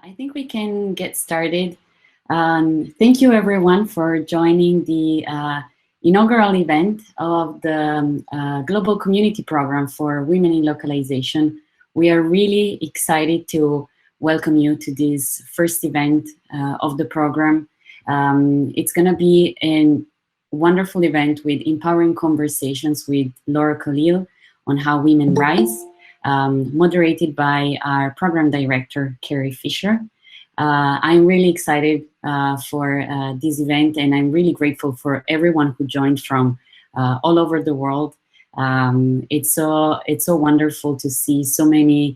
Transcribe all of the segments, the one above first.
I think we can get started. Thank you everyone for joining the inaugural event of the Global Community Program for Women in Localization. We are really excited to welcome you to this first event of the program. It's going to be a wonderful event with empowering conversations with Laura Khalil on how women rise. Moderated by our program director, Carrie Fisher. I'm really excited for this event, and I'm really grateful for everyone who joined from all over the world. It's so wonderful to see so many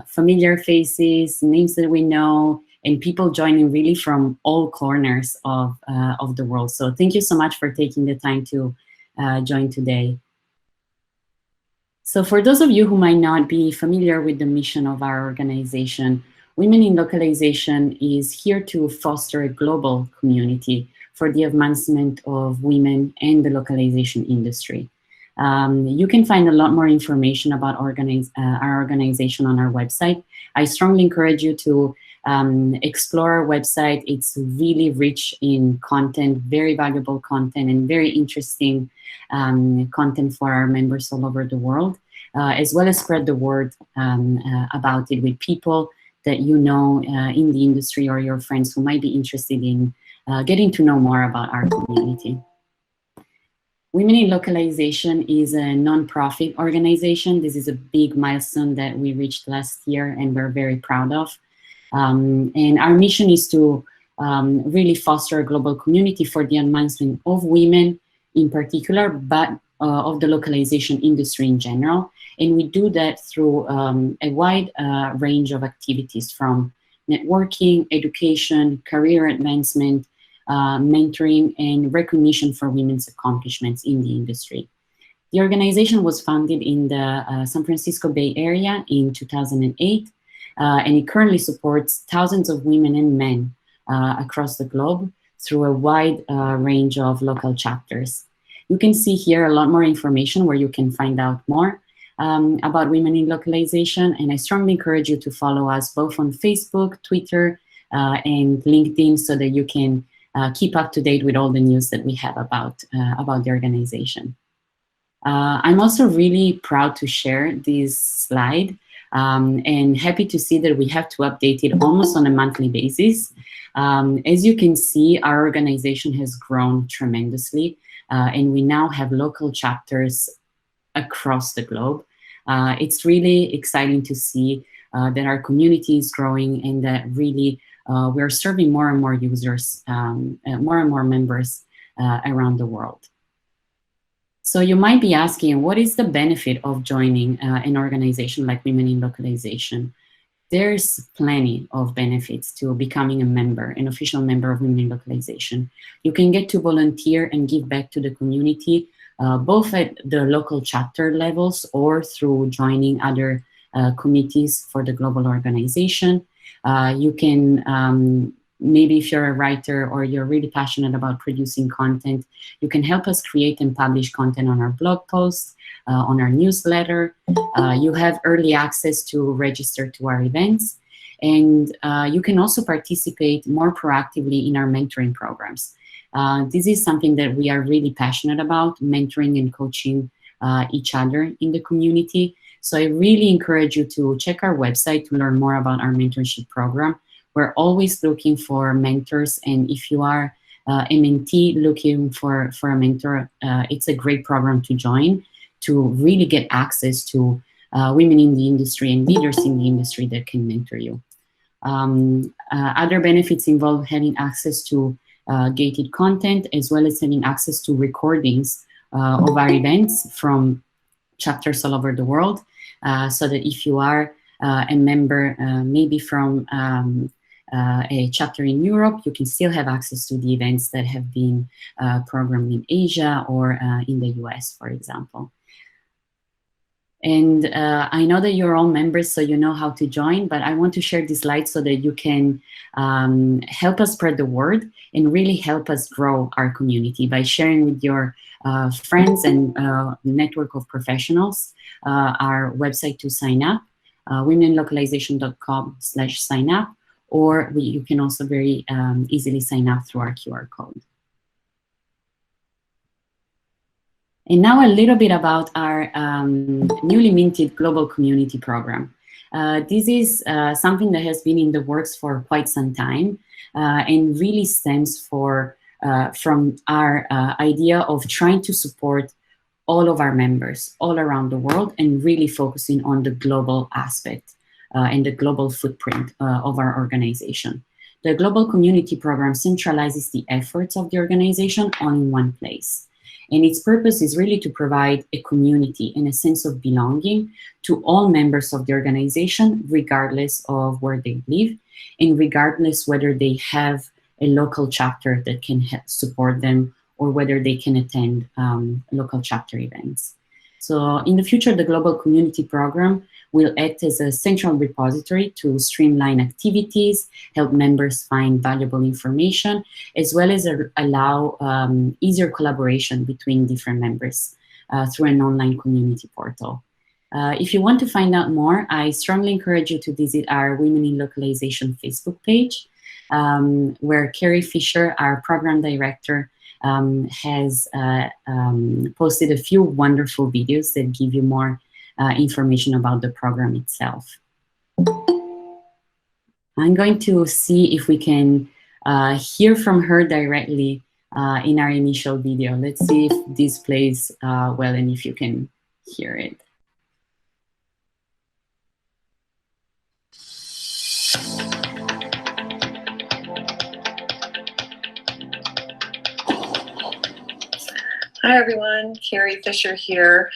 familiar faces, names that we know, and people joining really from all corners of the world. So thank you so much for taking the time to join today. So for those of you who might not be familiar with the mission of our organization, Women in Localization is here to foster a global community for the advancement of women and the localization industry. You can find a lot more information about our organization on our website. I strongly encourage you to explore our website. It's really rich in content, very valuable content, and very interesting content for our members all over the world, as well as spread the word about it with people that you know in the industry or your friends who might be interested in getting to know more about our community. Women in Localization is a non-profit organization. This is a big milestone that we reached last year and we're very proud of. And our mission is to really foster a global community for the advancement of women in particular, but of the localization industry in general. And we do that through a wide range of activities, from networking, education, career advancement, mentoring, and recognition for women's accomplishments in the industry. The organization was founded in the San Francisco Bay Area in 2008, and it currently supports thousands of women and men across the globe through a wide range of local chapters. You can see here a lot more information where you can find out more about Women in Localization, and I strongly encourage you to follow us both on Facebook, Twitter, and LinkedIn so that you can keep up to date with all the news that we have about the organization. I'm also really proud to share this slide and happy to see that we have to update it almost on a monthly basis. As you can see, our organization has grown tremendously, and we now have local chapters across the globe. It's really exciting to see that our community is growing and that really we're serving more and more users, more and more members around the world. So you might be asking, what is the benefit of joining an organization like Women in Localization? There's plenty of benefits to becoming a member, an official member of Women in Localization. You can get to volunteer and give back to the community, both at the local chapter levels or through joining other committees for the global organization. You can, maybe if you're a writer or you're really passionate about producing content, you can help us create and publish content on our blog posts, on our newsletter. You have early access to register to our events, and you can also participate more proactively in our mentoring programs. This is something that we are really passionate about, mentoring and coaching each other in the community. So I really encourage you to check our website to learn more about our mentorship program. We're always looking for mentors, and if you are a mentee looking for a mentor, it's a great program to join to really get access to women in the industry and leaders in the industry that can mentor you. Other benefits involve having access to gated content, as well as having access to recordings of our events from chapters all over the world, so that if you are a member, maybe from a chapter in Europe, you can still have access to the events that have been programmed in Asia or in the US, for example. And I know that you're all members, so you know how to join, but I want to share this slide so that you can help us spread the word and really help us grow our community by sharing with your friends and network of professionals our website to sign up, womenlocalization.com/sign up, or you can also very easily sign up through our QR code. And now a little bit about our newly minted Global Community Program. This is something that has been in the works for quite some time and really stems from our idea of trying to support all of our members all around the world and really focusing on the global aspect and the global footprint of our organization. The Global Community Program centralizes the efforts of the organization all in one place. And its purpose is really to provide a community and a sense of belonging to all members of the organization, regardless of where they live, and regardless whether they have a local chapter that can support them or whether they can attend local chapter events. So in the future, the Global Community Program will act as a central repository to streamline activities, help members find valuable information, as well as allow easier collaboration between different members through an online community portal. If you want to find out more, I strongly encourage you to visit our Women in Localization Facebook page, where Carrie Fisher, our program director, has posted a few wonderful videos that give you more information about the program itself. I'm going to see if we can hear from her directly in our initial video. Let's see if this plays well and if you can hear it. Hi everyone, Carrie Fisher here.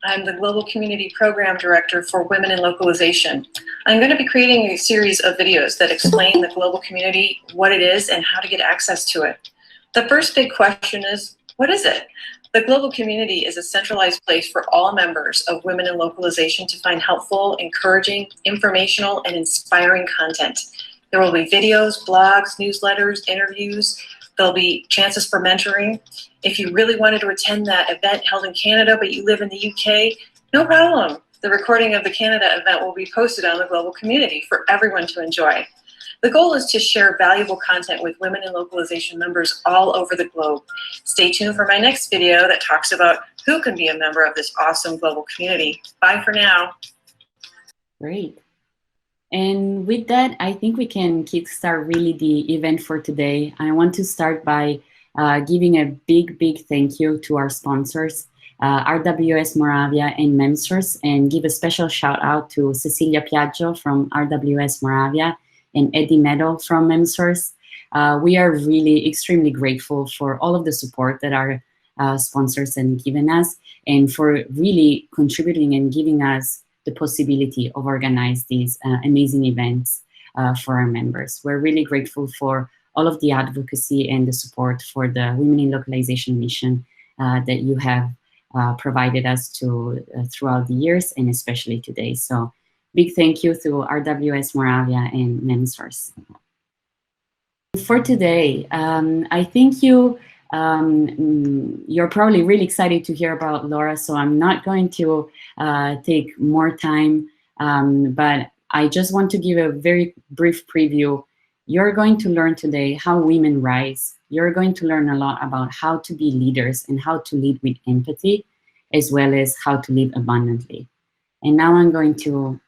I'm the Global Community Program Director for Women in Localization. I'm going to be creating a series of videos that explain the global community, what it is, and how to get access to it. The first big question is, what is it? The global community is a centralized place for all members of Women in Localization to find helpful, encouraging, informational, and inspiring content. There will be videos, blogs, newsletters, interviews. There'll be chances for mentoring. If you really wanted to attend that event held in Canada, but you live in the UK, no problem. The recording of the Canada event will be posted on the global community for everyone to enjoy. The goal is to share valuable content with Women in Localization members all over the globe. Stay tuned for my next video that talks about who can be a member of this awesome global community. Bye for now. Great. And with that, I think we can kickstart really the event for today. I want to start by giving a big thank you to our sponsors, RWS Moravia and Memsource, and give a special shout out to Cecilia Piaggio from RWS Moravia and Eddie Meadow from Memsource. We are really extremely grateful for all of the support that our sponsors have given us and for really contributing and giving us the possibility of organize these amazing events for our members. We're really grateful for all of the advocacy and the support for the Women in Localization mission that you have provided us to throughout the years and especially today. So big thank you to RWS Moravia and Memsource. For today, I think you're probably really excited to hear about Laura, so I'm not going to take more time, but I just want to give a very brief preview. You're going to learn today how women rise. You're going to learn a lot about how to be leaders and how to lead with empathy, as well as how to live abundantly. And now I'm going to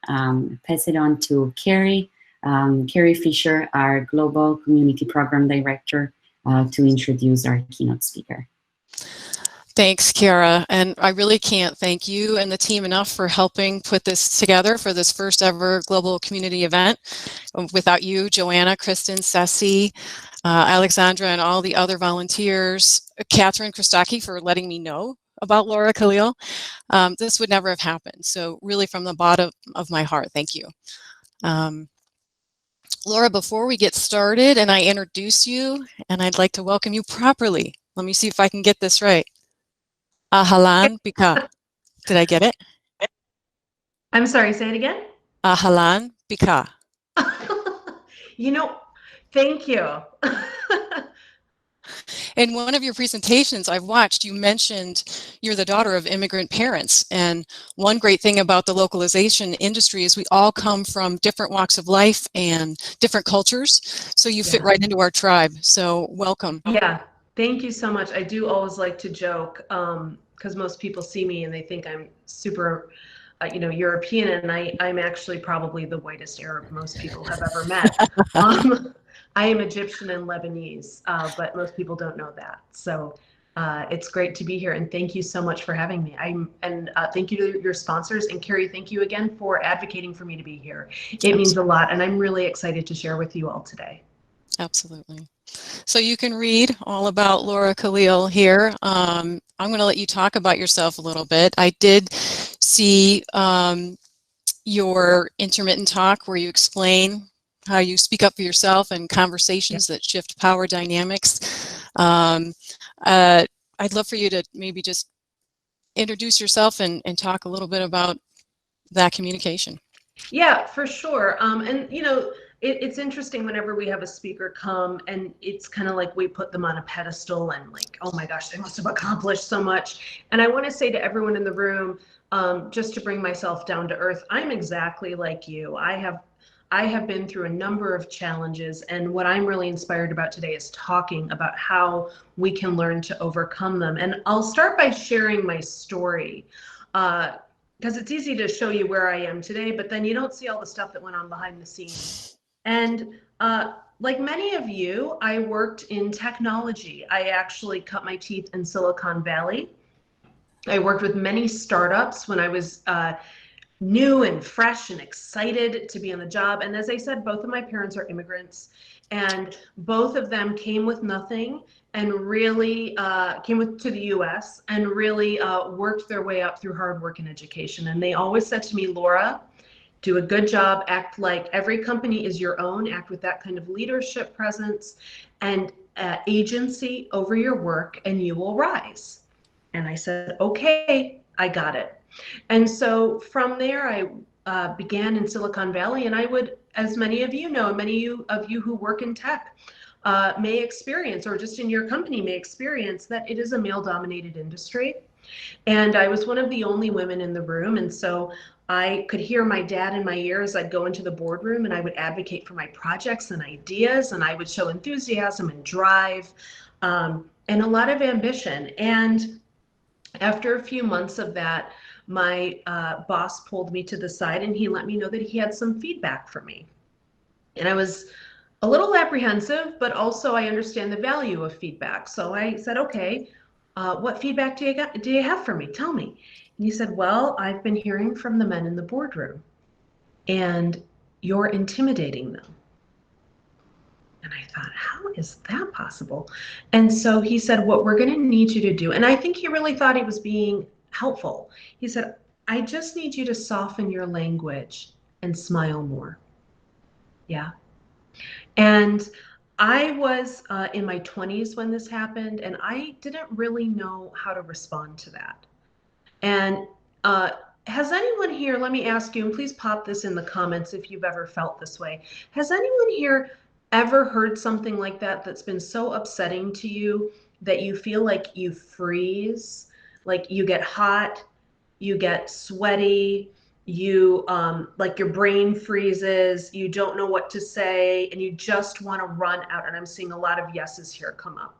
pass it on to Carrie, Carrie Fisher, our Global Community Program Director, to introduce our keynote speaker. Thanks, Chiara. And I really can't thank you and the team enough for helping put this together for this first ever global community event. Without you, Joanna, Kristen, Ceci, Alexandra, and all the other volunteers, Catherine Christaki for letting me know about Laura Khalil, this would never have happened. So really from the bottom of my heart, thank you. Laura, before we get started and I introduce you, and I'd like to welcome you properly. Let me see if I can get this right. Ahalan Bika. Did I get it? I'm sorry, say it again. Ahalan Bika. You know, thank you. In one of your presentations I've watched, you mentioned you're the daughter of immigrant parents. And one great thing about the localization industry is we all come from different walks of life and different cultures. So you fit right into our tribe. So welcome. Yeah, thank you so much. I do always like to joke because most people see me and they think I'm super, European, and I'm actually probably the whitest Arab most people have ever met. I am Egyptian and Lebanese, but most people don't know that. So it's great to be here, and thank you so much for having me. Thank you to your sponsors, and Carrie, thank you again for advocating for me to be here. It means a lot, and I'm really excited to share with you all today. Absolutely. So you can read all about Laura Khalil here. I'm going to let you talk about yourself a little bit. I did see your intermittent talk where you explain how you speak up for yourself and conversations that shift power dynamics. I'd love for you to maybe just introduce yourself and talk a little bit about that communication. Yeah, for sure. And it's interesting whenever we have a speaker come, and it's kind of like we put them on a pedestal and like, oh my gosh, they must have accomplished so much. And I want to say to everyone in the room, just to bring myself down to earth, I'm exactly like you. I have been through a number of challenges, and what I'm really inspired about today is talking about how we can learn to overcome them. And I'll start by sharing my story. Because it's easy to show you where I am today, but then you don't see all the stuff that went on behind the scenes. And like many of you, I worked in technology. I actually cut my teeth in Silicon Valley. I worked with many startups when I was new and fresh and excited to be on the job. And as I said, both of my parents are immigrants, and both of them came with nothing and really to the US and really worked their way up through hard work and education. And they always said to me, Laura, do a good job, act like every company is your own, act with that kind of leadership presence and agency over your work, and you will rise. And I said, okay, I got it. And so from there, I began in Silicon Valley, and I would, as many of you know, many of you who work in tech may experience, or just in your company may experience, that it is a male-dominated industry. And I was one of the only women in the room, and so I could hear my dad in my ears. I'd go into the boardroom and I would advocate for my projects and ideas, and I would show enthusiasm and drive and a lot of ambition. And after a few months of that, my boss pulled me to the side and he let me know that he had some feedback for me. And I was a little apprehensive, but also I understand the value of feedback. So I said, okay, what feedback do you have for me? Tell me. And he said, well, I've been hearing from the men in the boardroom and you're intimidating them. And I thought, how is that possible? And so he said, what we're going to need you to do, and I think he really thought he was being helpful. He said, I just need you to soften your language and smile more. Yeah. And I was in my 20s when this happened, and I didn't really know how to respond to that. And has anyone here, let me ask you, and please pop this in the comments if you've ever felt this way. Has anyone here ever heard something like that that's been so upsetting to you that you feel like you freeze, like you get hot, you get sweaty, you like your brain freezes, you don't know what to say, and you just want to run out? And I'm seeing a lot of yeses here come up.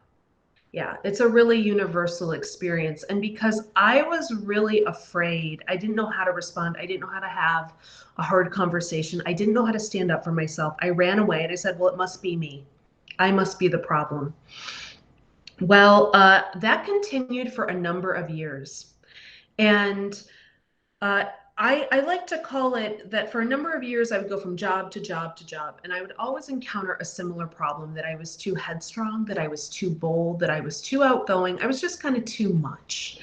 Yeah, it's a really universal experience. And because I was really afraid, I didn't know how to respond. I didn't know how to have a hard conversation. I didn't know how to stand up for myself. I ran away and I said, well, it must be me. I must be the problem. Well, that continued for a number of years. And I like to call it that for a number of years, I would go from job to job to job, and I would always encounter a similar problem, that I was too headstrong, that I was too bold, that I was too outgoing. I was just kind of too much.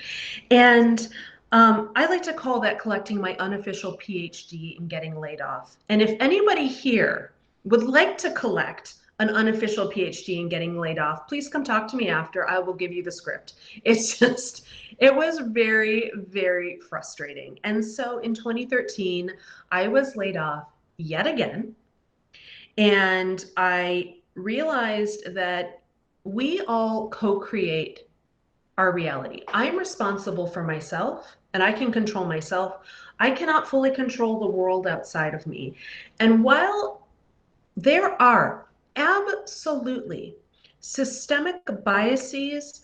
And I like to call that collecting my unofficial PhD and getting laid off. And if anybody here would like to collect an unofficial PhD and getting laid off, please come talk to me after. I will give you the script. It's just, it was very, very frustrating. And so in 2013, I was laid off yet again. And I realized that we all co-create our reality. I'm responsible for myself and I can control myself. I cannot fully control the world outside of me. And while there are absolutely systemic biases,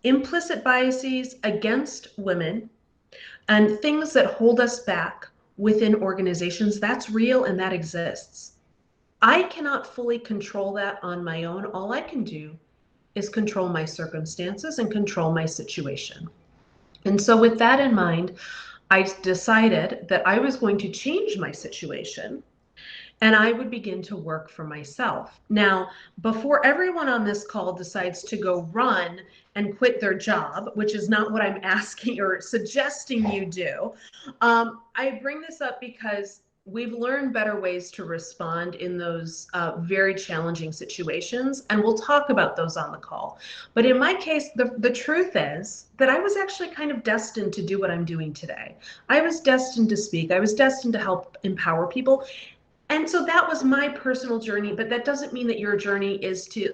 implicit biases against women, and things that hold us back within organizations, that's real and that exists. I cannot fully control that on my own. All I can do is control my circumstances and control my situation. And so with that in mind, I decided that I was going to change my situation and I would begin to work for myself. Now, before everyone on this call decides to go run and quit their job, which is not what I'm asking or suggesting you do, I bring this up because we've learned better ways to respond in those very challenging situations, and we'll talk about those on the call. But in my case, the truth is that I was actually kind of destined to do what I'm doing today. I was destined to speak. I was destined to help empower people. And so that was my personal journey, but that doesn't mean that your journey is to,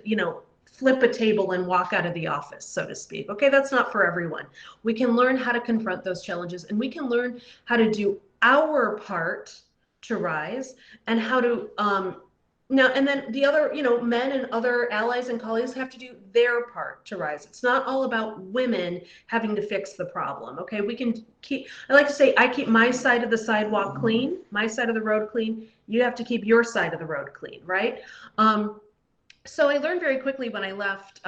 flip a table and walk out of the office, so to speak. Okay, that's not for everyone. We can learn how to confront those challenges, and we can learn how to do our part to rise, and how to now, and then the other, men and other allies and colleagues have to do their part to rise. It's not all about women having to fix the problem. Okay, we can keep, I like to say, I keep my side of the sidewalk clean, my side of the road clean. You have to keep your side of the road clean, right? So I learned very quickly when I left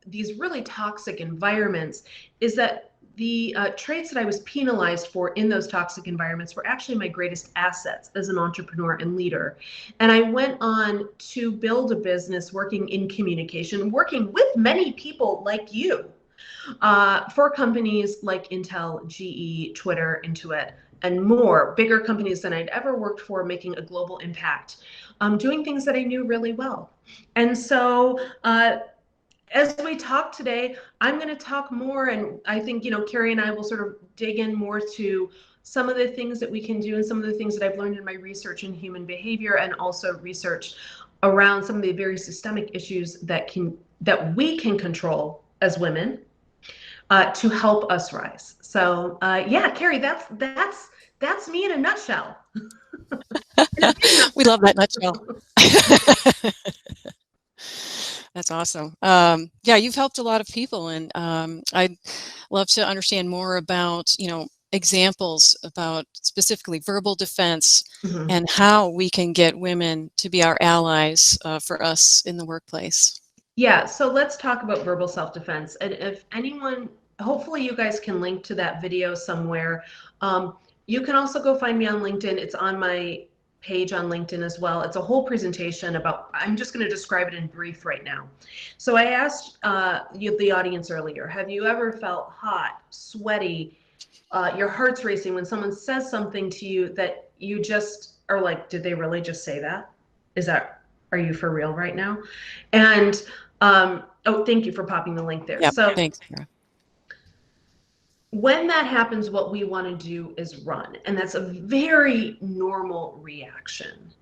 these really toxic environments is that the traits that I was penalized for in those toxic environments were actually my greatest assets as an entrepreneur and leader. And I went on to build a business working in communication, working with many people like you, for companies like Intel, GE, Twitter, Intuit, and more, bigger companies than I'd ever worked for, making a global impact, doing things that I knew really well. And so as we talk today, I'm going to talk more, and I think, Carrie and I will sort of dig in more to some of the things that we can do and some of the things that I've learned in my research in human behavior, and also research around some of the very systemic issues that we can control as women to help us rise. So yeah, Carrie, that's me in a nutshell. We love that nutshell. That's awesome. Yeah, you've helped a lot of people, and I'd love to understand more about, examples about specifically verbal defense and how we can get women to be our allies for us in the workplace. Yeah, so let's talk about verbal self-defense. And if anyone, hopefully you guys can link to that video somewhere. You can also go find me on LinkedIn. It's on my page on LinkedIn as well. It's a whole presentation about, I'm just going to describe it in brief right now. So I asked the audience earlier, have you ever felt hot, sweaty, your heart's racing when someone says something to you that you just are like, did they really just say that? Are you for real right now? And oh, thank you for popping the link there. Yep, so thanks, Kara. When that happens, what we want to do is run. And that's a very normal reaction.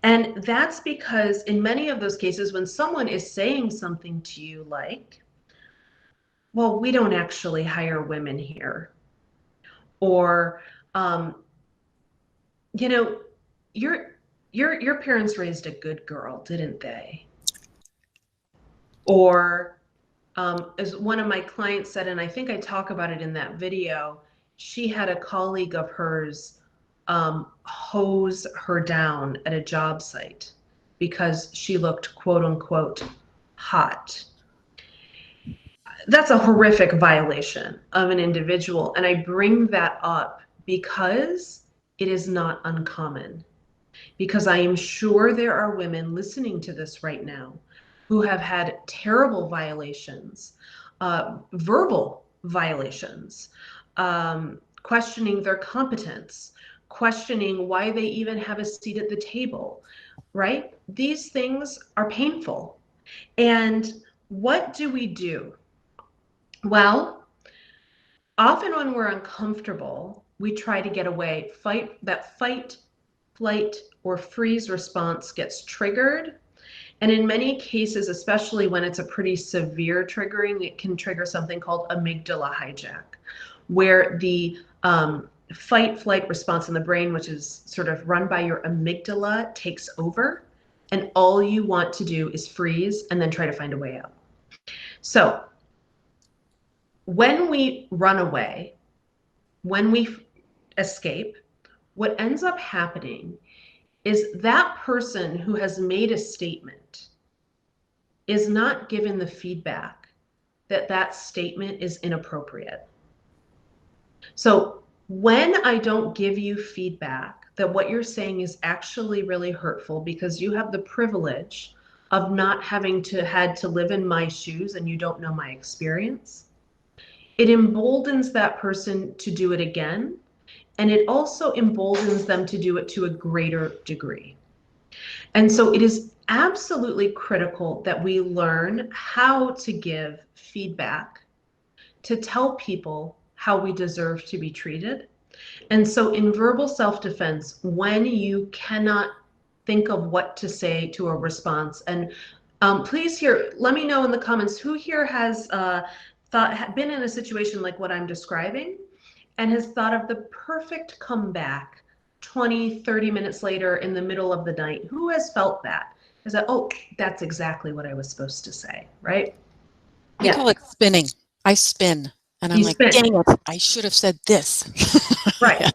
And that's because in many of those cases, when someone is saying something to you like, well, we don't actually hire women here. Or, your parents raised a good girl, didn't they? Or, as one of my clients said, and I think I talk about it in that video, she had a colleague of hers hose her down at a job site because she looked, quote unquote, hot. That's a horrific violation of an individual. And I bring that up because it is not uncommon. Because I am sure there are women listening to this right now who have had terrible violations, verbal violations, questioning their competence, questioning why they even have a seat at the table, right? These things are painful. And what do we do? Well, often when we're uncomfortable, we try to get away. Fight, flight, or freeze response gets triggered. And in many cases, especially when it's a pretty severe triggering, it can trigger something called amygdala hijack, where the fight flight response in the brain, which is sort of run by your amygdala, takes over. And all you want to do is freeze and then try to find a way out. So when we run away, when we escape, what ends up happening is that person who has made a statement is not given the feedback that that statement is inappropriate. So when I don't give you feedback that what you're saying is actually really hurtful because you have the privilege of not having had to live in my shoes and you don't know my experience, it emboldens that person to do it again. And it also emboldens them to do it to a greater degree. And so it is absolutely critical that we learn how to give feedback, to tell people how we deserve to be treated. And so in verbal self-defense, when you cannot think of what to say to a response, and please here, let me know in the comments who here has been in a situation like what I'm describing and has thought of the perfect comeback 20, 30 minutes later in the middle of the night. Who has felt that? Is that, oh, that's exactly what I was supposed to say, right? I call it spinning. I spin. And I'm like, dang it, I should have said this. Right.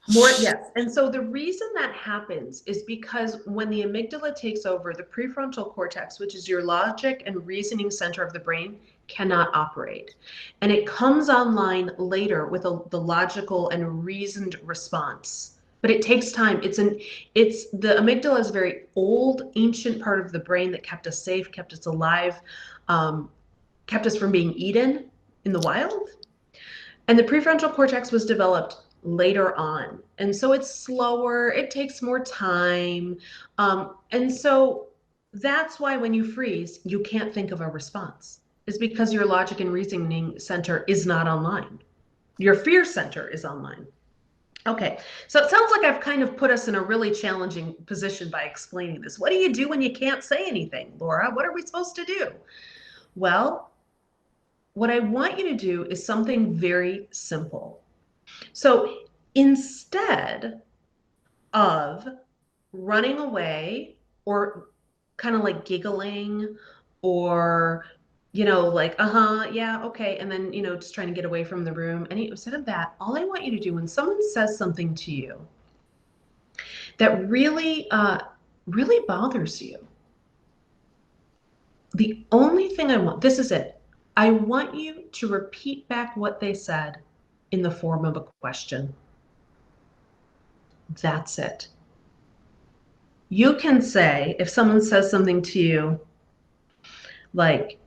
Yes. And so the reason that happens is because when the amygdala takes over, the prefrontal cortex, which is your logic and reasoning center of the brain, cannot operate. And it comes online later with the logical and reasoned response. But it takes time. The amygdala is a very old, ancient part of the brain that kept us safe, kept us alive, kept us from being eaten in the wild. And the prefrontal cortex was developed later on. And so it's slower, it takes more time. And so that's why when you freeze, you can't think of a response. It's because your logic and reasoning center is not online. Your fear center is online. Okay, so it sounds like I've kind of put us in a really challenging position by explaining this. What do you do when you can't say anything, Laura? What are we supposed to do? Well, what I want you to do is something very simple. So instead of running away or kind of like giggling or, like, yeah, okay. And then, just trying to get away from the room. And instead of that, all I want you to do when someone says something to you that really, really bothers you, the only thing I want, this is it. I want you to repeat back what they said in the form of a question. That's it. You can say, if someone says something to you, like,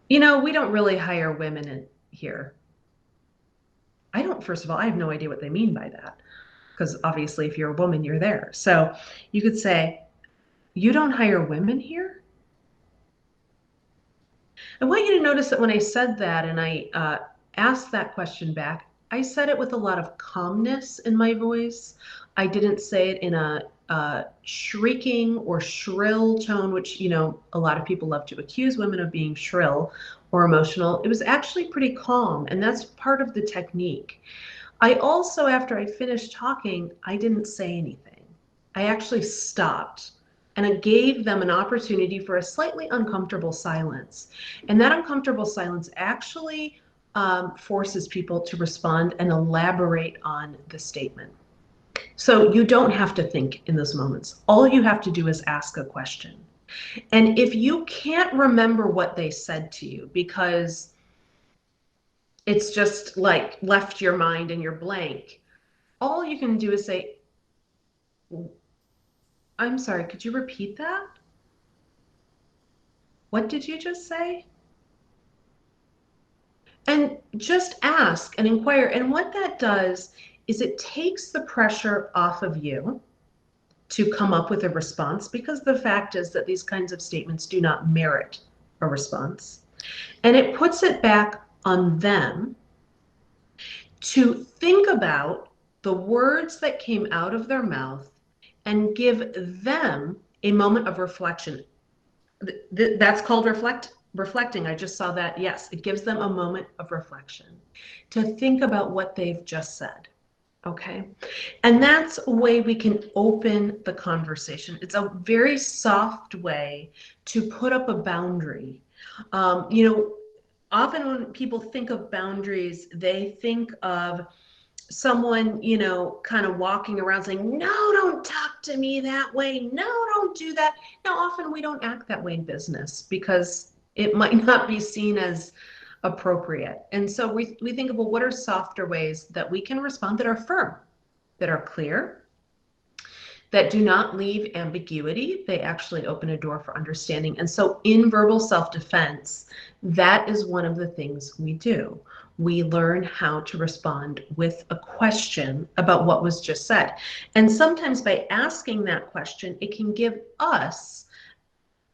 we don't really hire women in here. First of all, I have no idea what they mean by that, because obviously if you're a woman, you're there. So you could say, you don't hire women here? I want you to notice that when I said that and I asked that question back, I said it with a lot of calmness in my voice. I didn't say it in a shrieking or shrill tone, which, a lot of people love to accuse women of being shrill or emotional. It was actually pretty calm, and that's part of the technique. I also, after I finished talking, I didn't say anything. I actually stopped. And it gave them an opportunity for a slightly uncomfortable silence. And that uncomfortable silence actually forces people to respond and elaborate on the statement. So you don't have to think in those moments. All you have to do is ask a question. And if you can't remember what they said to you because it's just like left your mind and you're blank, all you can do is say, I'm sorry, could you repeat that? What did you just say? And just ask and inquire. And what that does is it takes the pressure off of you to come up with a response, because the fact is that these kinds of statements do not merit a response. And it puts it back on them to think about the words that came out of their mouth and give them a moment of reflection. That's called reflecting. I just saw that. Yes, it gives them a moment of reflection to think about what they've just said. Okay. And that's a way we can open the conversation. It's a very soft way to put up a boundary. You know, often when people think of boundaries, they think of someone, you know, kind of walking around saying, no, don't talk to me that way. No, don't do that. Now, often we don't act that way in business because it might not be seen as appropriate. And so we think of, well, what are softer ways that we can respond that are firm, that are clear, that do not leave ambiguity? They actually open a door for understanding. And so in verbal self-defense, that is one of the things we do. We learn how to respond with a question about what was just said. And sometimes by asking that question, it can give us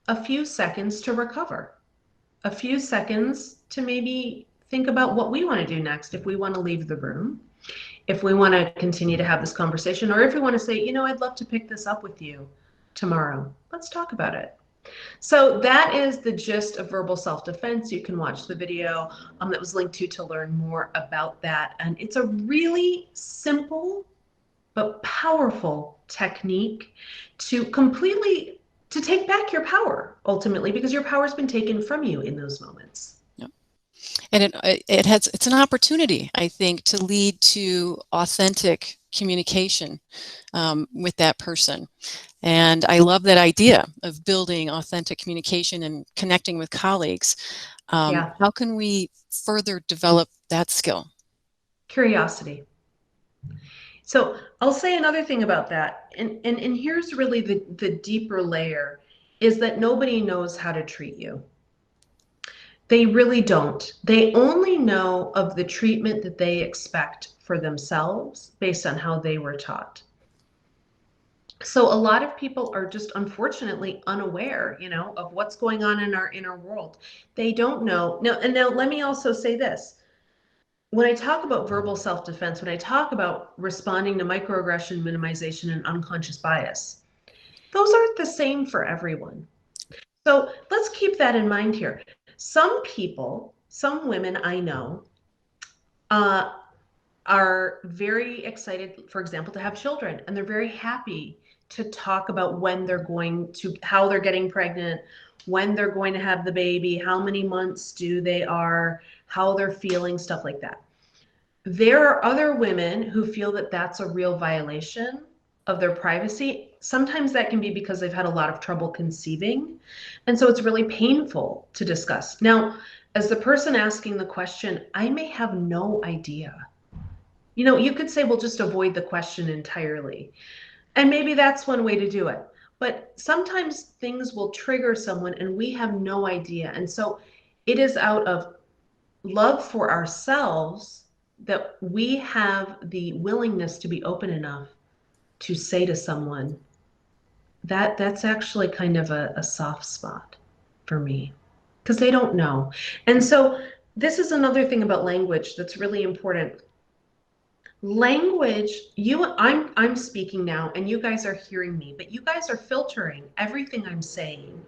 a few seconds to recover, a few seconds to maybe think about what we want to do next, if we want to leave the room, if we want to continue to have this conversation, or if we want to say, you know, I'd love to pick this up with you tomorrow. Let's talk about it. So that is the gist of verbal self-defense. You can watch the video that was linked to learn more about that. And it's a really simple but powerful technique to take back your power, ultimately, because your power has been taken from you in those moments. And it's an opportunity, I think, to lead to authentic communication with that person. And I love that idea of building authentic communication and connecting with colleagues. How can we further develop that skill? Curiosity. So I'll say another thing about that, and here's really the deeper layer, is that nobody knows how to treat you. They really don't. They only know of the treatment that they expect for themselves based on how they were taught. So a lot of people are just unfortunately unaware, you know, of what's going on in our inner world. They don't know. Now let me also say this. When I talk about verbal self-defense, when I talk about responding to microaggression, minimization, and unconscious bias, those aren't the same for everyone. So let's keep that in mind here. Some people, some women I know, are very excited, for example, to have children, and they're very happy to talk about when they're going to, how they're getting pregnant, when they're going to have the baby, how many months due they are, how they're feeling, stuff like that. There are other women who feel that that's a real violation of their privacy. Sometimes that can be because they've had a lot of trouble conceiving. And so it's really painful to discuss. Now, as the person asking the question, I may have no idea. You know, you could say, well, just avoid the question entirely. And maybe that's one way to do it. But sometimes things will trigger someone and we have no idea. And so it is out of love for ourselves that we have the willingness to be open enough to say to someone, that's actually kind of a soft spot for me, because they don't know. And so this is another thing about language that's really important. Language, I'm speaking now and you guys are hearing me, but you guys are filtering everything I'm saying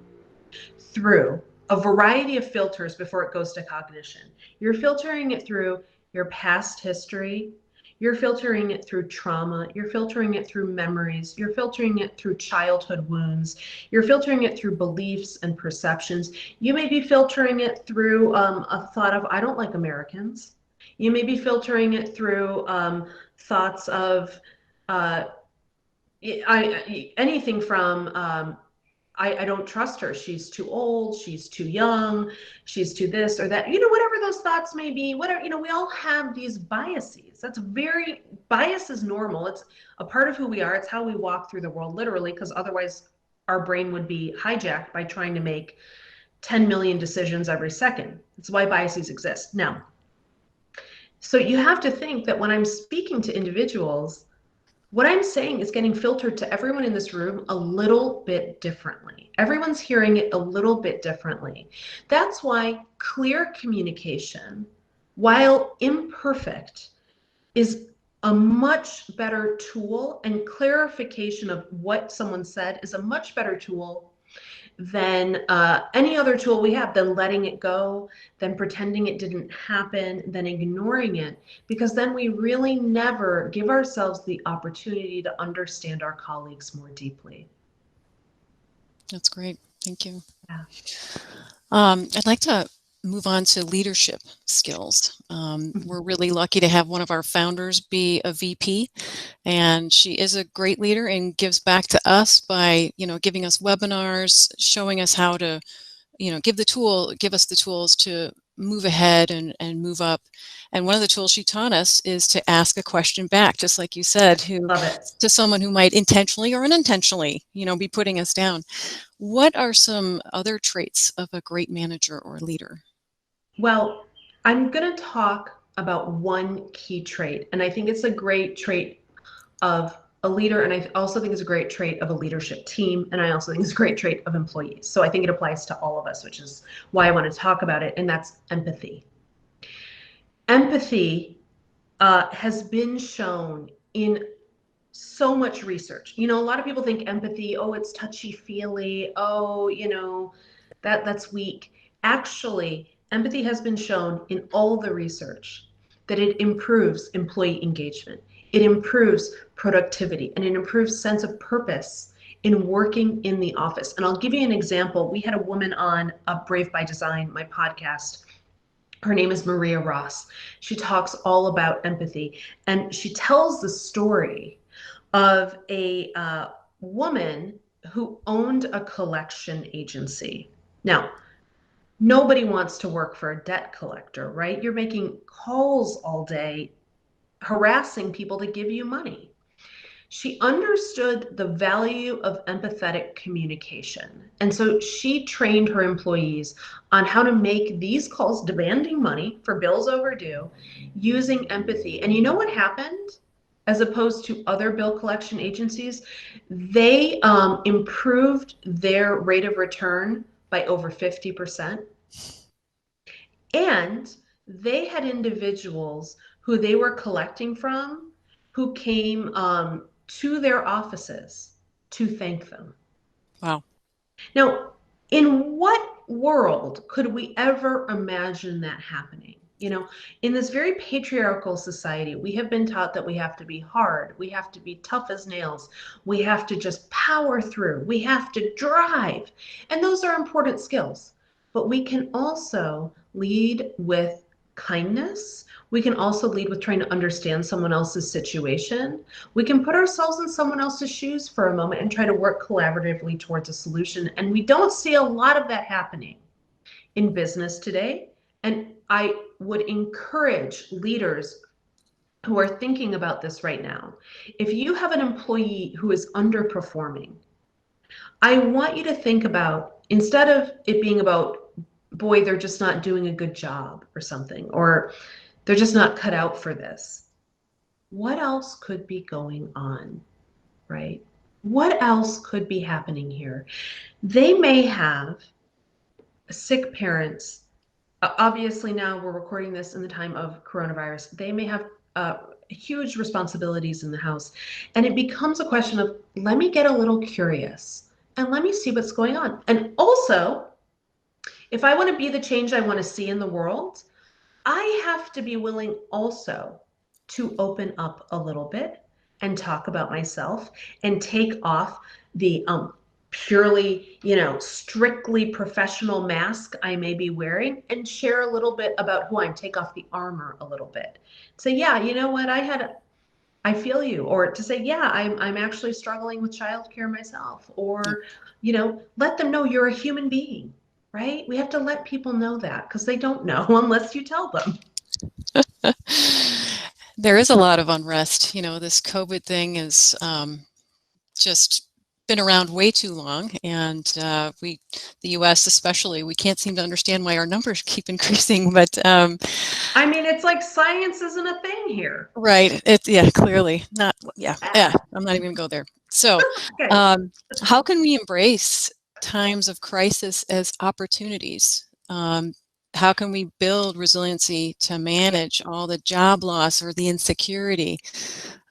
through a variety of filters before it goes to cognition. You're filtering it through your past history, you're filtering it through trauma, you're filtering it through memories, you're filtering it through childhood wounds, you're filtering it through beliefs and perceptions. You may be filtering it through a thought of, I don't like Americans. You may be filtering it through thoughts of anything from, I don't trust her. She's too old. She's too young. She's too this or that. You know, whatever those thoughts may be, whatever, you know, we all have these biases. Bias is normal. It's a part of who we are. It's how we walk through the world, literally, because otherwise our brain would be hijacked by trying to make 10 million decisions every second. That's why biases exist. Now, so you have to think that when I'm speaking to individuals, what I'm saying is getting filtered to everyone in this room a little bit differently. Everyone's hearing it a little bit differently. That's why clear communication, while imperfect, is a much better tool, and clarification of what someone said is a much better tool than any other tool we have, than letting it go, than pretending it didn't happen, than ignoring it, because then we really never give ourselves the opportunity to understand our colleagues more deeply. That's great. Thank you. Yeah. I'd like to move on to leadership skills. We're really lucky to have one of our founders be a VP, and she is a great leader and gives back to us by, giving us webinars, showing us how to, give us the tools to move ahead and move up. And one of the tools she taught us is to ask a question back, just like you said, to someone who might intentionally or unintentionally, be putting us down. What are some other traits of a great manager or leader? Well, I'm going to talk about one key trait, and I think it's a great trait of a leader, and I also think it's a great trait of a leadership team, and I also think it's a great trait of employees. So I think it applies to all of us, which is why I want to talk about it, and that's empathy. Empathy has been shown in so much research. A lot of people think empathy, oh, it's touchy-feely, oh, that's weak. Actually, empathy has been shown in all the research that it improves employee engagement, it improves productivity, and it improves sense of purpose in working in the office. And I'll give you an example. We had a woman on Brave by Design, my podcast. Her name is Maria Ross. She talks all about empathy, and she tells the story of a woman who owned a collection agency. Now, nobody wants to work for a debt collector, right? You're making calls all day, harassing people to give you money. She understood the value of empathetic communication. And so she trained her employees on how to make these calls demanding money for bills overdue using empathy. And you know what happened? As opposed to other bill collection agencies, they improved their rate of return by over 50%. And they had individuals who they were collecting from who came to their offices to thank them. Wow. Now, in what world could we ever imagine that happening? In this very patriarchal society, we have been taught that we have to be hard, we have to be tough as nails, we have to just power through, we have to drive. And those are important skills. But we can also lead with kindness. We can also lead with trying to understand someone else's situation. We can put ourselves in someone else's shoes for a moment and try to work collaboratively towards a solution. And we don't see a lot of that happening in business today. And I would encourage leaders who are thinking about this right now, if you have an employee who is underperforming, I want you to think about, instead of it being about, boy, they're just not doing a good job or something, or they're just not cut out for this. What else could be going on, right? What else could be happening here? They may have sick parents. Obviously, now we're recording this in the time of coronavirus. They may have huge responsibilities in the house. And it becomes a question of, let me get a little curious and let me see what's going on. And also, if I want to be the change I want to see in the world, I have to be willing also to open up a little bit and talk about myself and take off the purely, strictly professional mask I may be wearing and share a little bit about who I am, take off the armor a little bit. Say, yeah, you know what, I feel you. Or to say, yeah, I'm actually struggling with childcare myself. Or, let them know you're a human being. Right? We have to let people know that, because they don't know unless you tell them. There is a lot of unrest. This COVID thing is just been around way too long, and the U.S. especially, we can't seem to understand why our numbers keep increasing. But it's like science isn't a thing here. Right. Clearly not. Yeah. I'm not even gonna go there. So, Okay. How can we embrace times of crisis as opportunities? How can we build resiliency to manage all the job loss or the insecurity?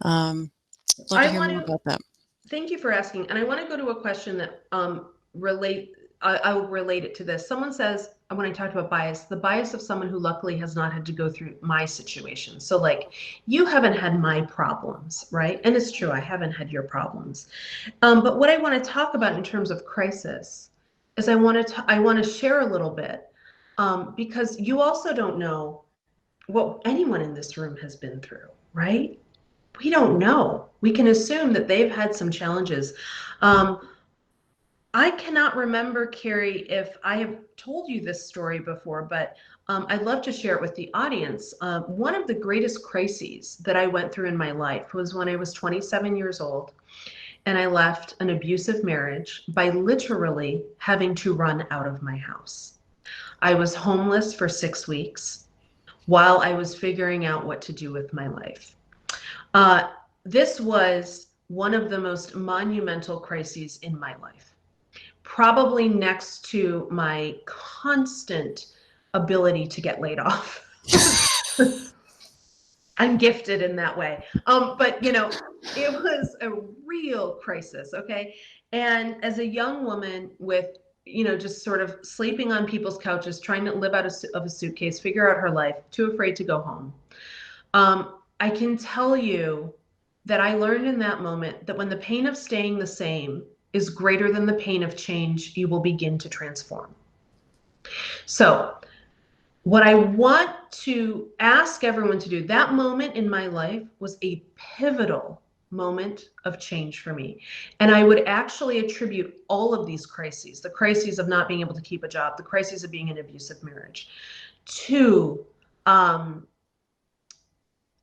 Love to hear more about that. Thank you for asking. And I want to go to a question that I will relate it to this. Someone says, when I talked about bias, the bias of someone who luckily has not had to go through my situation. So like, you haven't had my problems, right? And it's true, I haven't had your problems. But what I want to talk about in terms of crisis is I want to share a little bit, because you also don't know what anyone in this room has been through, right? We don't know. We can assume that they've had some challenges. I cannot remember, Carrie, if I have told you this story before, but I'd love to share it with the audience. One of the greatest crises that I went through in my life was when I was 27 years old, and I left an abusive marriage by literally having to run out of my house. I was homeless for 6 weeks while I was figuring out what to do with my life. This was one of the most monumental crises in my life. Probably next to my constant ability to get laid off. I'm gifted in that way. But you know, it was a real crisis, okay? And as a young woman with, you know, just sort of sleeping on people's couches, trying to live out of a suitcase, figure out her life, too afraid to go home. I can tell you that I learned in that moment that when the pain of staying the same is greater than the pain of change, you will begin to transform. So what I want to ask everyone to do, that moment in my life was a pivotal moment of change for me. And I would actually attribute all of these crises, the crises of not being able to keep a job, the crises of being in an abusive marriage, to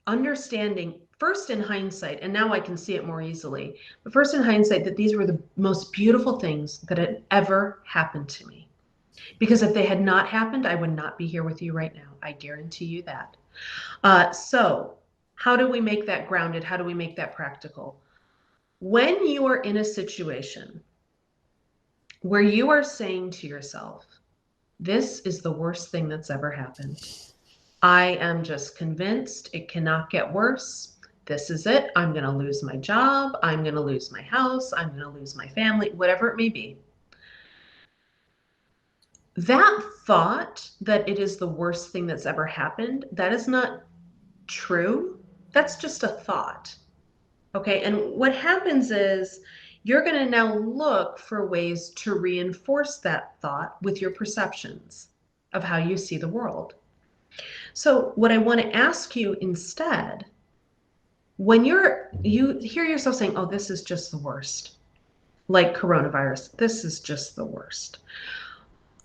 understanding, first in hindsight, and now I can see it more easily, but first in hindsight, that these were the most beautiful things that had ever happened to me. Because if they had not happened, I would not be here with you right now. I guarantee you that. So how do we make that grounded? How do we make that practical? When you are in a situation where you are saying to yourself, this is the worst thing that's ever happened. I am just convinced it cannot get worse. This is it. I'm going to lose my job. I'm going to lose my house. I'm going to lose my family, whatever it may be. That thought that it is the worst thing that's ever happened, that is not true. That's just a thought. Okay. And what happens is you're going to now look for ways to reinforce that thought with your perceptions of how you see the world. So what I want to ask you instead, when you hear yourself saying, oh, this is just the worst, like coronavirus, this is just the worst,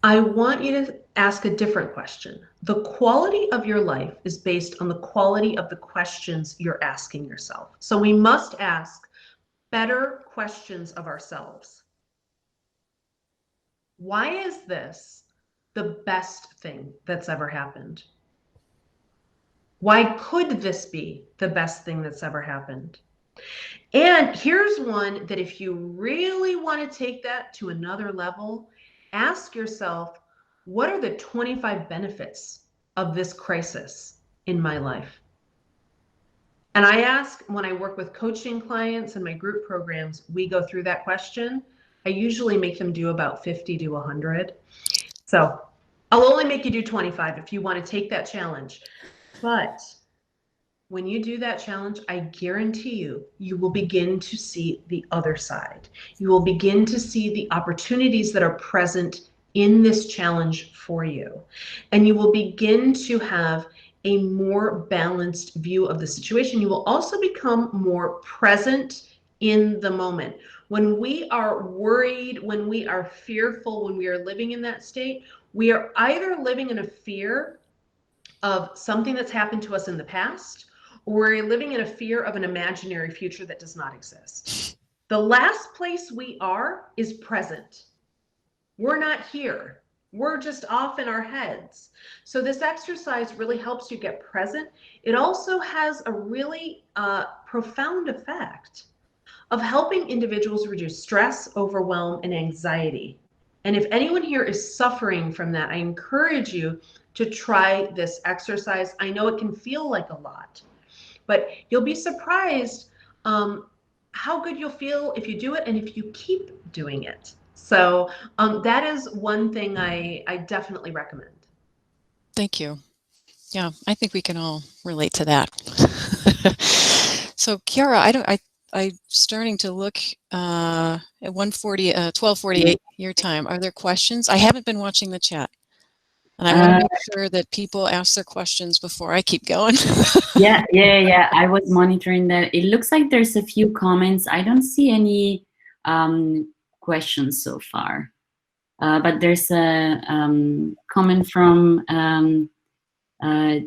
I want you to ask a different question. The quality of your life is based on the quality of the questions you're asking yourself. So we must ask better questions of ourselves. Why is this the best thing that's ever happened? Why could this be the best thing that's ever happened? And here's one that if you really want to take that to another level, ask yourself, what are the 25 benefits of this crisis in my life? And I ask, when I work with coaching clients and my group programs, we go through that question. I usually make them do about 50 to 100. So I'll only make you do 25 if you want to take that challenge. But when you do that challenge, I guarantee you, you will begin to see the other side. You will begin to see the opportunities that are present in this challenge for you. And you will begin to have a more balanced view of the situation. You will also become more present in the moment. When we are worried, when we are fearful, when we are living in that state, we are either living in a fear of something that's happened to us in the past, or we're living in a fear of an imaginary future that does not exist. The last place we are is present. We're not here. We're just off in our heads. So this exercise really helps you get present. It also has a really profound effect of helping individuals reduce stress, overwhelm, and anxiety. And if anyone here is suffering from that, I encourage you to try this exercise. I know it can feel like a lot, but you'll be surprised how good you'll feel if you do it and if you keep doing it. So that is one thing I definitely recommend. Thank you. Yeah, I think we can all relate to that. So Kiara, I'm starting to look at 12:48 your time. Are there questions? I haven't been watching the chat, and I want to make sure that people ask their questions before I keep going. Yeah. I was monitoring that. It looks like there's a few comments. I don't see any questions so far. But there's a comment from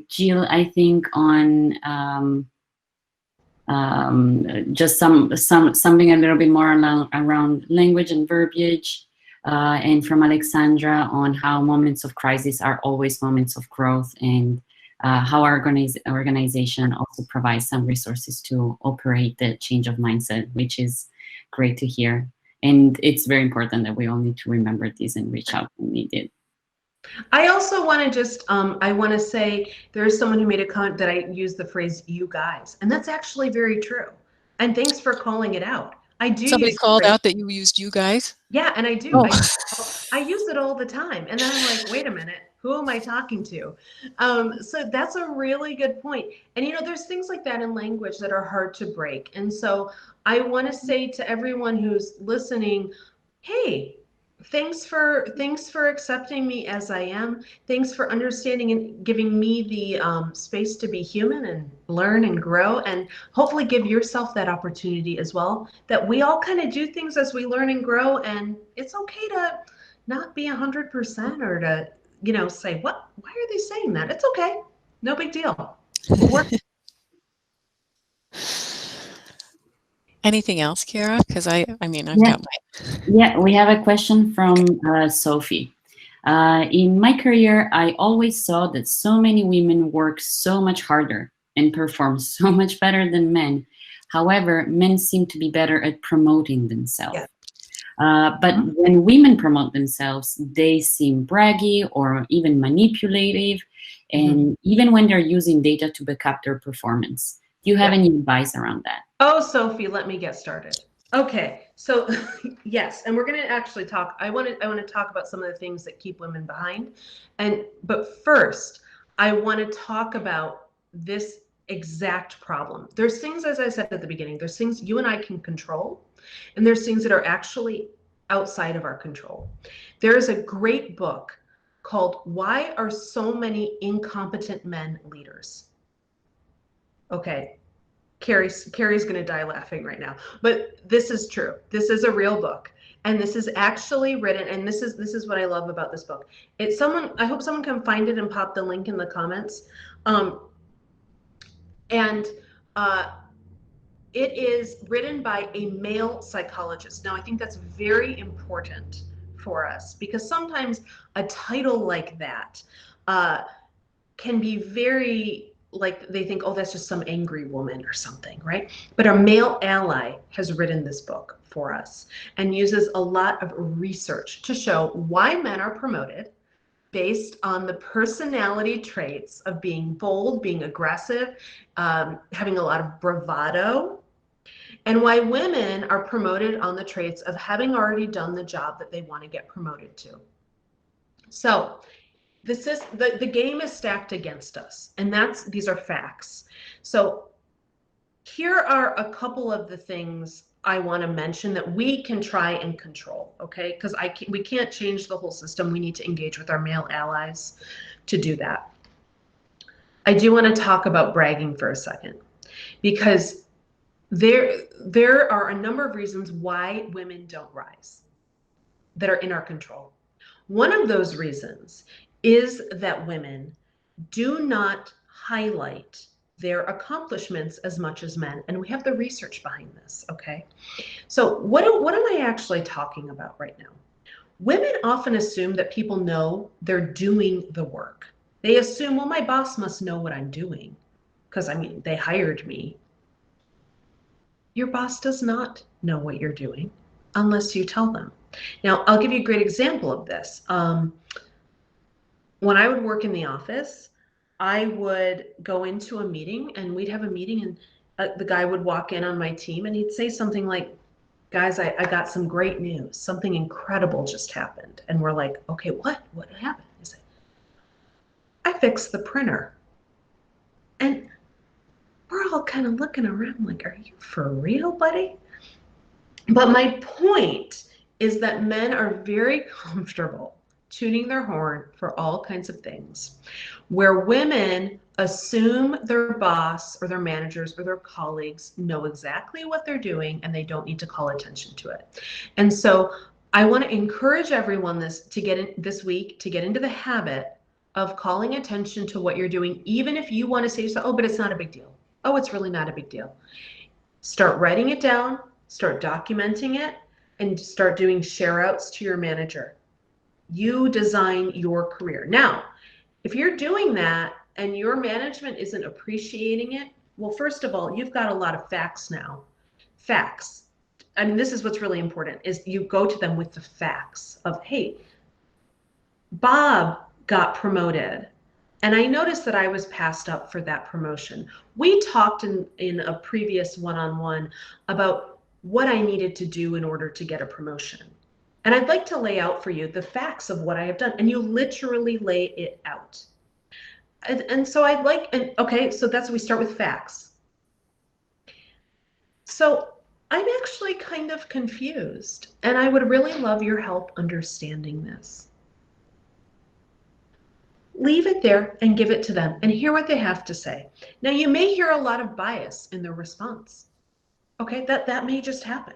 Jill, I think, on just something a little bit more around language and verbiage, and from Alexandra on how moments of crisis are always moments of growth, and how our organization also provides some resources to operate the change of mindset, which is great to hear. And it's very important that we all need to remember this and reach out when needed. I also want to just, I want to say there's someone who made a comment that I use the phrase "you guys," and that's actually very true. And thanks for calling it out. I do. Somebody use called out that you used "you guys." Yeah, and I do. Oh. I use it all the time, and then I'm like, wait a minute, who am I talking to? So that's a really good point. And there's things like that in language that are hard to break. And so I want to say to everyone who's listening, hey, thanks for accepting me as I am. Thanks for understanding and giving me the space to be human and learn and grow, and hopefully give yourself that opportunity as well, that we all kind of do things as we learn and grow, and it's okay to not be 100% or to say, why are they saying that? It's okay, no big deal. Anything else, Kiara? Because I've got my... Yeah, we have a question from Sophie. In my career, I always saw that so many women work so much harder and perform so much better than men. However, men seem to be better at promoting themselves. Yeah. But when women promote themselves, they seem braggy or even manipulative, and even when they're using data to back up their performance. Do you have any advice around that? Oh, Sophie, let me get started. Okay, so yes, and we're going to actually talk. I want to talk about some of the things that keep women behind, but first, I want to talk about this exact problem. There's things, as I said at the beginning, there's things you and I can control, and there's things that are actually outside of our control. There is a great book called "Why Are So Many Incompetent Men Leaders?" Okay. Carrie's going to die laughing right now, but this is true. This is a real book, and this is actually written, and this is what I love about this book. I hope someone can find it and pop the link in the comments. It is written by a male psychologist. Now, I think that's very important for us, because sometimes a title like that can be very, like, they think, oh, that's just some angry woman or something, right? But our male ally has written this book for us and uses a lot of research to show why men are promoted based on the personality traits of being bold, being aggressive, having a lot of bravado, and why women are promoted on the traits of having already done the job that they want to get promoted to. So this is the game is stacked against us, and these are facts. So here are a couple of the things I want to mention that we can try and control, okay? Because we can't change the whole system. We need to engage with our male allies to do that. I do want to talk about bragging for a second, because there are a number of reasons why women don't rise that are in our control. One of those reasons is that women do not highlight their accomplishments as much as men, and we have the research behind this, okay? So what am I actually talking about right now? Women often assume that people know they're doing the work. They assume, well, my boss must know what I'm doing, because they hired me. Your boss does not know what you're doing unless you tell them. Now, I'll give you a great example of this. When I would work in the office, I would go into a meeting, and we'd have a meeting, and the guy would walk in on my team, and he'd say something like, guys, I got some great news. Something incredible just happened. And we're like, okay, what happened? He said, I fixed the printer. And we're all kind of looking around like, are you for real, buddy? But my point is that men are very comfortable tooting their horn for all kinds of things, where women assume their boss or their managers or their colleagues know exactly what they're doing and they don't need to call attention to it. And so I want to encourage everyone this week to get into the habit of calling attention to what you're doing, even if you want to say to yourself, oh, but it's not a big deal. Oh, it's really not a big deal. Start writing it down, start documenting it, and start doing share outs to your manager. You design your career. Now, if you're doing that and your management isn't appreciating it, well, first of all, you've got a lot of facts now. Facts. I mean, this is what's really important, is you go to them with the facts of, hey, Bob got promoted, and I noticed that I was passed up for that promotion. We talked in a previous one-on-one about what I needed to do in order to get a promotion. And I'd like to lay out for you the facts of what I have done. And you literally lay it out. And so okay, so we start with facts. So I'm actually kind of confused, and I would really love your help understanding this. Leave it there and give it to them and hear what they have to say. Now, you may hear a lot of bias in their response. Okay, that may just happen.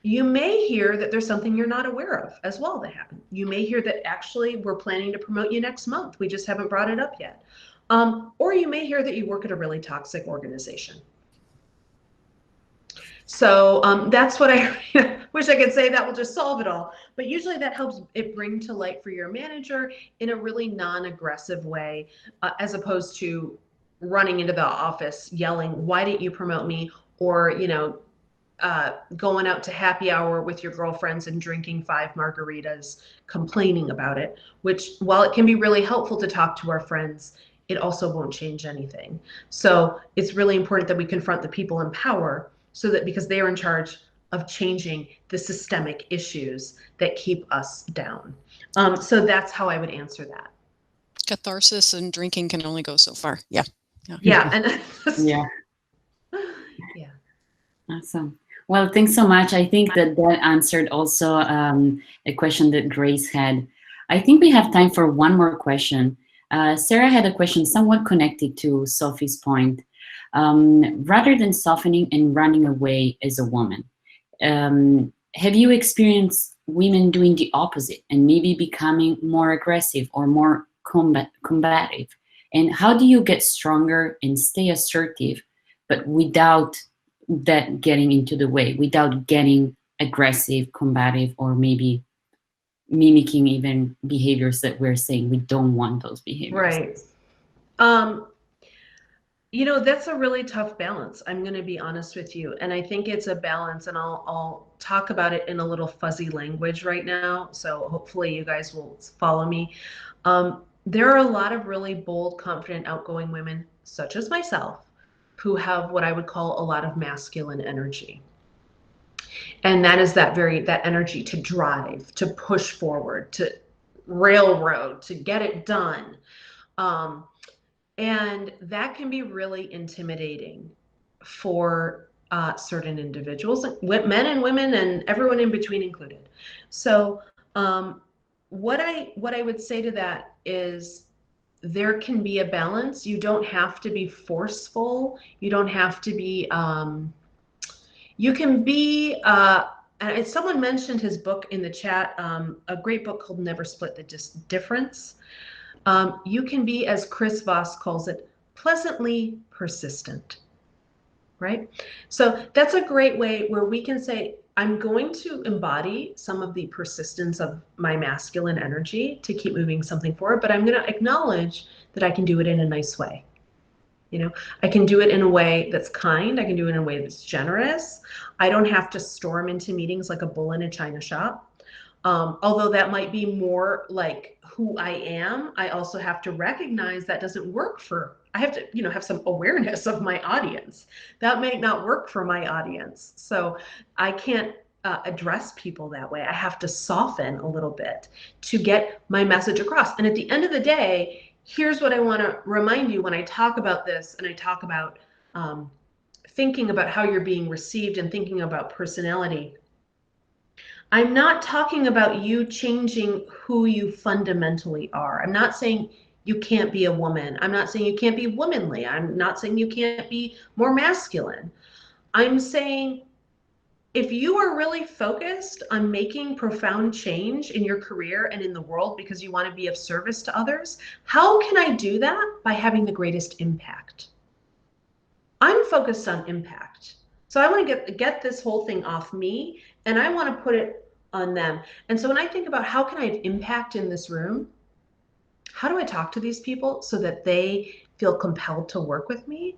You may hear that there's something you're not aware of as well that happened. You may hear that actually we're planning to promote you next month. We just haven't brought it up yet. Or you may hear that you work at a really toxic organization. So that's what I wish I could say that will just solve it all. But usually that helps it bring to light for your manager in a really non-aggressive way, as opposed to running into the office yelling, why didn't you promote me? Or, going out to happy hour with your girlfriends and drinking 5 margaritas, complaining about it, which, while it can be really helpful to talk to our friends, it also won't change anything. So it's really important that we confront the people in power, so that, because they are in charge of changing the systemic issues that keep us down. So that's how I would answer that. Catharsis and drinking can only go so far. Yeah. Yeah. And Yeah. Yeah. Awesome. Well, thanks so much. I think that answered also a question that Grace had. I think we have time for one more question. Sarah had a question somewhat connected to Sophie's point. Rather than softening and running away as a woman, have you experienced women doing the opposite and maybe becoming more aggressive or more combative? And how do you get stronger and stay assertive, but without that getting into the way, without getting aggressive, combative, or maybe mimicking even behaviors that we're saying we don't want those behaviors? Right. That's a really tough balance. I'm going to be honest with you. And I think it's a balance, and I'll talk about it in a little fuzzy language right now. So hopefully you guys will follow me. There are a lot of really bold, confident, outgoing women, such as myself, who have what I would call a lot of masculine energy. And that is that energy to drive, to push forward, to railroad, to get it done. And that can be really intimidating for certain individuals, men and women and everyone in between included. So what I would say to that is, there can be a balance. You don't have to be forceful. You don't have to be, you can be, and someone mentioned his book in the chat, a great book called Never Split the Difference. You can be, as Chris Voss calls it, pleasantly persistent, right? So that's a great way where we can say, I'm going to embody some of the persistence of my masculine energy to keep moving something forward, but I'm going to acknowledge that I can do it in a nice way. I can do it in a way that's kind. I can do it in a way that's generous. I don't have to storm into meetings like a bull in a china shop. Although that might be more like who I am, I also have to recognize that doesn't work I have to, have some awareness of my audience. That might not work for my audience. So I can't address people that way. I have to soften a little bit to get my message across. And at the end of the day, here's what I want to remind you when I talk about this, and I talk about thinking about how you're being received and thinking about personality. I'm not talking about you changing who you fundamentally are. I'm not saying you can't be a woman. I'm not saying you can't be womanly. I'm not saying you can't be more masculine. I'm saying if you are really focused on making profound change in your career and in the world because you want to be of service to others, how can I do that? By having the greatest impact. I'm focused on impact. So I want to get this whole thing off me, and I want to put it on them. And so when I think about how can I have impact in this room, how do I talk to these people so that they feel compelled to work with me?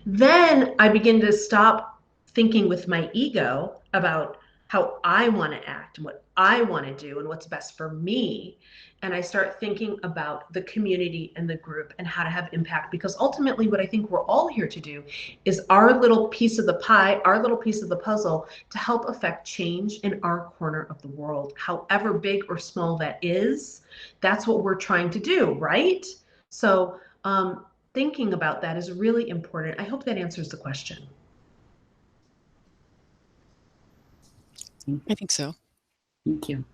Then I begin to stop thinking with my ego about how I want to act and what I want to do and what's best for me. And I start thinking about the community and the group and how to have impact, because ultimately what I think we're all here to do is our little piece of the pie, our little piece of the puzzle to help affect change in our corner of the world, however big or small that is. That's what we're trying to do, right? So thinking about that is really important. I hope that answers the question. I think so. Thank you.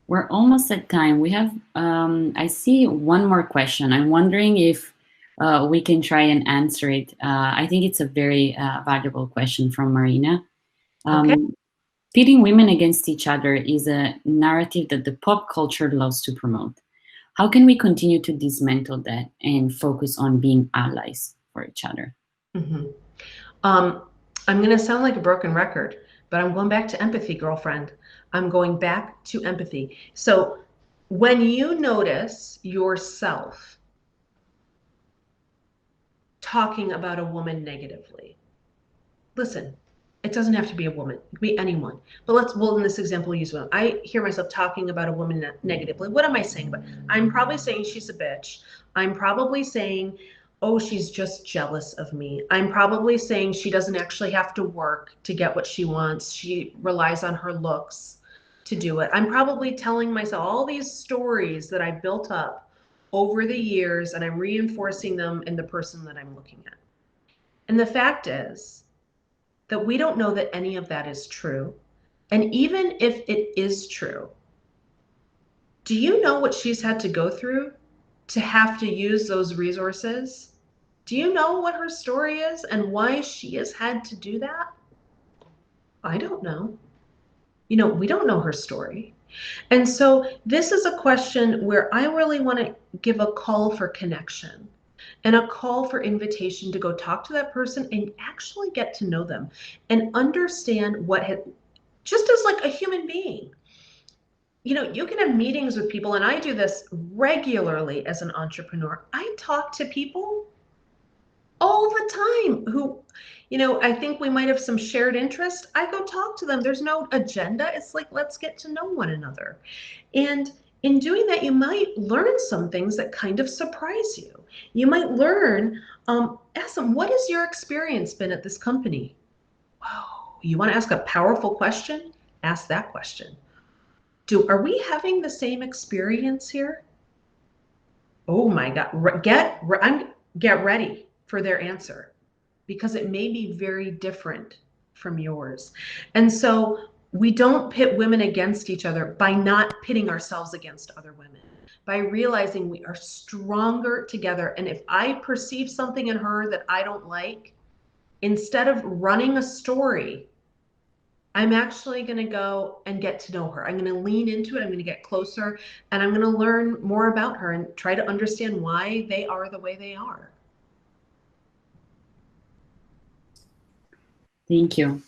We're almost at time. We have, I see one more question. I'm wondering if we can try and answer it. I think it's a very valuable question from Marina. Okay. Pitting women against each other is a narrative that the pop culture loves to promote. How can we continue to dismantle that and focus on being allies for each other? Mm-hmm. I'm going to sound like a broken record, but I'm going back to empathy, girlfriend. I'm going back to empathy. So when you notice yourself talking about a woman negatively, listen, it doesn't have to be a woman. It could be anyone. But well, in this example, use one. I hear myself talking about a woman negatively. What am I saying about? I'm probably saying she's a bitch. I'm probably saying, oh, she's just jealous of me. I'm probably saying she doesn't actually have to work to get what she wants. She relies on her looks to do it. I'm probably telling myself all these stories that I built up over the years, and I'm reinforcing them in the person that I'm looking at. And the fact is that we don't know that any of that is true. And even if it is true, do you know what she's had to go through to have to use those resources? Do you know what her story is and why she has had to do that? I don't know. You know, we don't know her story. And so this is a question where I really want to give a call for connection and a call for invitation to go talk to that person and actually get to know them and understand just as like a human being. You know, you can have meetings with people, and I do this regularly as an entrepreneur. I talk to people all the time who, you know, I think we might have some shared interest. I go talk to them. There's no agenda. It's like, let's get to know one another. And in doing that, you might learn some things that kind of surprise you. You might learn, ask them, what has your experience been at this company? Whoa, you want to ask a powerful question? Ask that question. Are we having the same experience here? Oh my God, get ready for their answer, because it may be very different from yours. And so we don't pit women against each other by not pitting ourselves against other women, by realizing we are stronger together. And if I perceive something in her that I don't like, instead of running a story, I'm actually going to go and get to know her. I'm going to lean into it. I'm going to get closer, and I'm going to learn more about her and try to understand why they are the way they are. Thank you.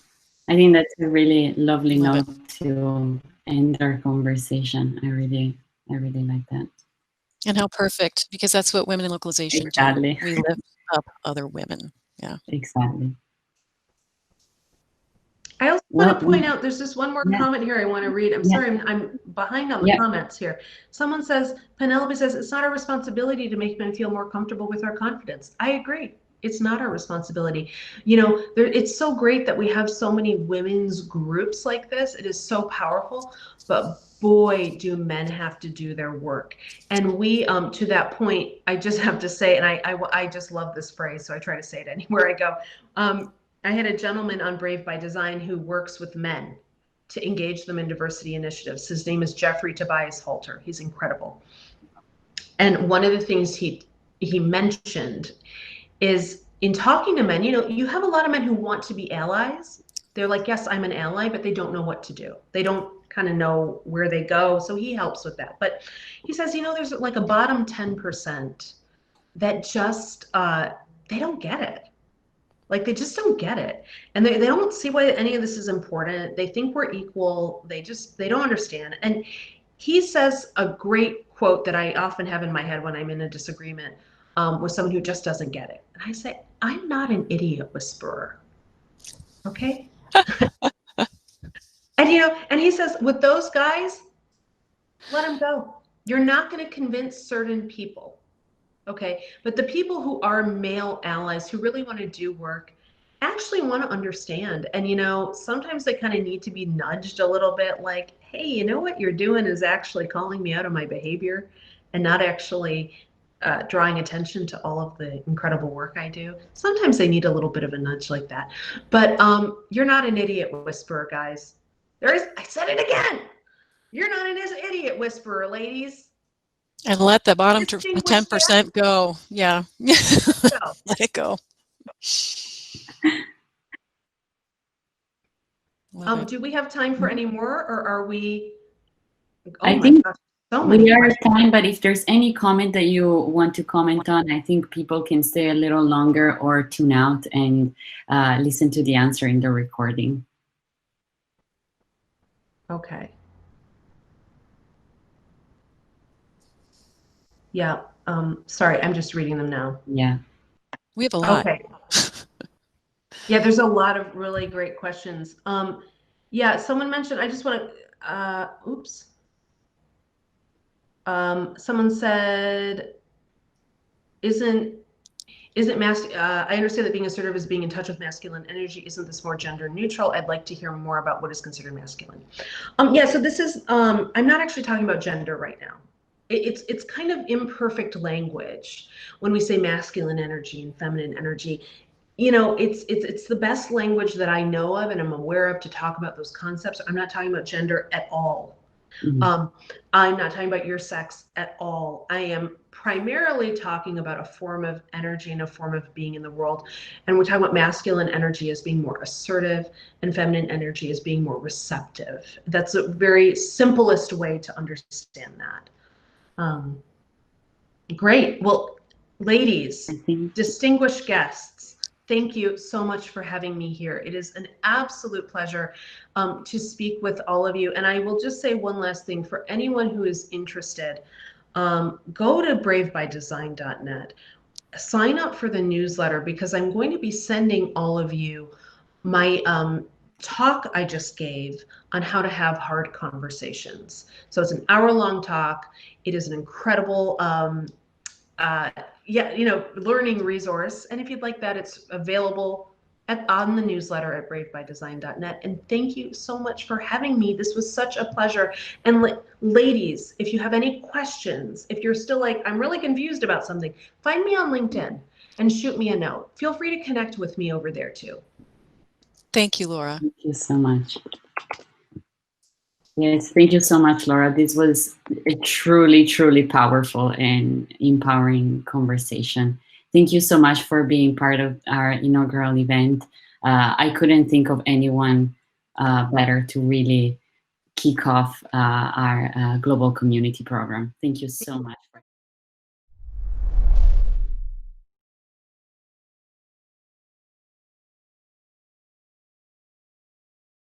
I think that's a really lovely note to end our conversation. I really like that. And how perfect, because that's what women in localization Exactly. do. We lift up other women. Yeah. Exactly. I also want to point out, there's this one more comment here I want to read. I'm sorry, I'm behind on the comments here. Someone says, Penelope says, it's not our responsibility to make men feel more comfortable with our confidence. I agree. It's not our responsibility. You know, it's so great that we have so many women's groups like this. It is so powerful, but boy, do men have to do their work. And we, to that point, I just have to say, and I just love this phrase, so I try to say it anywhere I go. I had a gentleman on Brave by Design who works with men to engage them in diversity initiatives. His name is Jeffrey Tobias Halter. He's incredible. And one of the things he mentioned is, in talking to men, you know, you have a lot of men who want to be allies. They're like, yes, I'm an ally, but they don't know what to do. They don't kind of know where they go. So he helps with that. But he says, you know, there's like a bottom 10% that just, they don't get it. Like, they just don't get it. And they don't see why any of this is important. They think we're equal. They don't understand. And he says a great quote that I often have in my head when I'm in a disagreement with someone who just doesn't get it. And I say, I'm not an idiot whisperer. Okay. And, you know, and he says, with those guys, let them go. You're not going to convince certain people. Okay. But the people who are male allies who really want to do work actually want to understand. And, you know, sometimes they kind of need to be nudged a little bit, like, hey, you know what you're doing is actually calling me out on my behavior and not actually drawing attention to all of the incredible work I do. Sometimes they need a little bit of a nudge like that. But you're not an idiot whisperer, guys. I said it again. You're not an idiot whisperer, ladies. And let the bottom 10% go. Yeah. Let it go. Do we have time for any more, or are we? Oh, I think we are at time, but if there's any comment that you want to comment on, I think people can stay a little longer or tune out and listen to the answer in the recording. Okay. Yeah. Sorry, I'm just reading them now. Yeah. We have a lot. Okay. Yeah, there's a lot of really great questions. Yeah, someone mentioned, I just want to, oops. Someone said, isn't I understand that being assertive is being in touch with masculine energy. Isn't this more gender neutral? I'd like to hear more about what is considered masculine. Yeah, so this is, I'm not actually talking about gender right now. It's kind of imperfect language when we say masculine energy and feminine energy. You know, it's the best language that I know of and I'm aware of to talk about those concepts. I'm not talking about gender at all. Mm-hmm. I'm not talking about your sex at all. I am primarily talking about a form of energy and a form of being in the world. And we're talking about masculine energy as being more assertive and feminine energy as being more receptive. That's a very simplest way to understand that. Great. Well, ladies, distinguished guests, thank you so much for having me here. It is an absolute pleasure to speak with all of you. And I will just say one last thing for anyone who is interested. Go to bravebydesign.net, sign up for the newsletter, because I'm going to be sending all of you my talk I just gave on how to have hard conversations. So it's an hour-long talk. It is an incredible learning resource. And if you'd like that, it's available on the newsletter at bravebydesign.net. And thank you so much for having me. This was such a pleasure. And ladies, if you have any questions, if you're still like, I'm really confused about something, find me on LinkedIn and shoot me a note. Feel free to connect with me over there too. Thank you, Laura. Thank you so much. Yes, thank you so much, Laura. This was a truly, truly powerful and empowering conversation. Thank you so much for being part of our inaugural event. I couldn't think of anyone better to really kick off our global community program. Thank you so much.